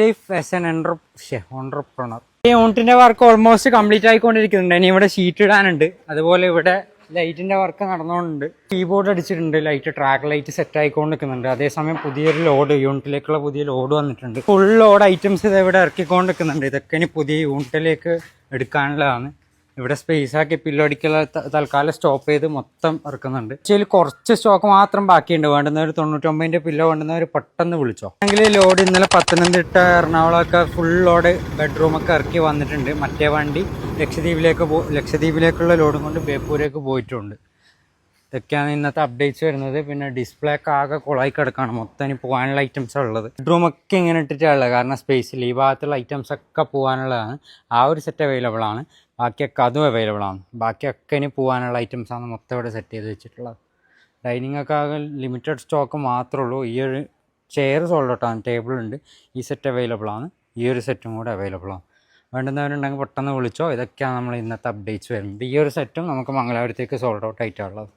Life as an entrepreneur. ഈ യൂണിറ്റിന്റെ work almost complete ആയിക്കൊണ്ടിരിക്കുന്നുണ്ട്. ഇനി ഇവിടെ ഷീറ്റ് ഇടാനുണ്ട്. അതുപോലെ ഇവിടെ ലൈറ്റിന്റെ വർക്ക് നടന്നുകൊണ്ടുണ്ട്. കീബോർഡ് അടിച്ചിട്ടുണ്ട്. ലൈറ്റ് ട്രാക്ക് ലൈറ്റ് സെറ്റ് ആയിക്കൊണ്ട് നിൽക്കുന്നുണ്ട്. അതേസമയം പുതിയൊരു ലോഡ് യൂണിറ്റിലേക്കുള്ള പുതിയ ലോഡ് വന്നിട്ടുണ്ട്. ഫുൾ ലോഡ് ഐറ്റംസ് ഇത് ഇവിടെ ഇറക്കിക്കൊണ്ട് നിൽക്കുന്നുണ്ട്. ഇതൊക്കെ ഇനി പുതിയ യൂണിറ്റിലേക്ക് എടുക്കാനുള്ളതാണ്. ഇവിടെ സ്പേസ് ആക്കി പില്ലോ അടിക്കല തൽക്കാലം സ്റ്റോപ്പ് ചെയ്ത് മൊത്തം ഇറക്കുന്നുണ്ട്. ആക്ച്വലി കുറച്ച് സ്റ്റോക്ക് മാത്രം ബാക്കിയുണ്ട്. വേണ്ടുന്നവർ 99 പില്ലോ വേണ്ടുന്നവർ പെട്ടെന്ന് വിളിച്ചോ. അല്ലെങ്കിൽ ലോഡ് ഇന്നലെ പത്തനംതിട്ട എറണാകുളമൊക്കെ ഫുൾ ലോഡ് ബെഡ്റൂമൊക്കെ ഇറക്കി വന്നിട്ടുണ്ട്. മറ്റേ വണ്ടി ലക്ഷദ്വീപിലേക്കുള്ള ലോഡും കൊണ്ട് ബേപ്പൂരേക്ക് പോയിട്ടുണ്ട്. ഇതൊക്കെയാണ് ഇന്നത്തെ അപ്ഡേറ്റ്സ് വരുന്നത്. പിന്നെ ഡിസ്പ്ലേ ഒക്കെ ആകെ കുളമായി കിടക്കുകയാണ്. മൊത്തം ഇനി പോകാനുള്ള ഐറ്റംസാണ് ഉള്ളത്. ബെഡ്റൂമൊക്കെ ഇങ്ങനെ ഇട്ടിട്ടുള്ളത് കാരണം സ്പേസിൽ ഈ ഭാഗത്തുള്ള ഐറ്റംസ് ഒക്കെ പോകാനുള്ളതാണ്. ആ ഒരു സെറ്റ് അവൈലബിൾ ആണ്. ബാക്കിയൊക്കെ അതും അവൈലബിൾ ആണ്. ബാക്കിയൊക്കെ ഇനി പോകാനുള്ള ഐറ്റംസാണ് മൊത്തം ഇവിടെ സെറ്റ് ചെയ്ത് വെച്ചിട്ടുള്ളത്. ഡൈനിങ് ഒക്കെ ആകെ ലിമിറ്റഡ് സ്റ്റോക്ക് മാത്രമേ ഉള്ളൂ. ഈ ഒരു ചെയർ സോൾഡ് ഔട്ടാണ്. ടേബിളുണ്ട്. ഈ സെറ്റ് അവൈലബിൾ ആണ്. ഈ ഒരു സെറ്റും കൂടെ അവൈലബിൾ ആണ്. വേണ്ടുന്നവരുണ്ടെങ്കിൽ പെട്ടെന്ന് വിളിച്ചോ. ഇതൊക്കെയാണ് നമ്മൾ ഇന്നത്തെ അപ്ഡേറ്റ്സ് വരുന്നത്. ഈ ഒരു സെറ്റും നമുക്ക് മംഗലാപുരത്തേക്ക് സോൾഡ് ഔട്ട് ആയിട്ടുള്ളത്.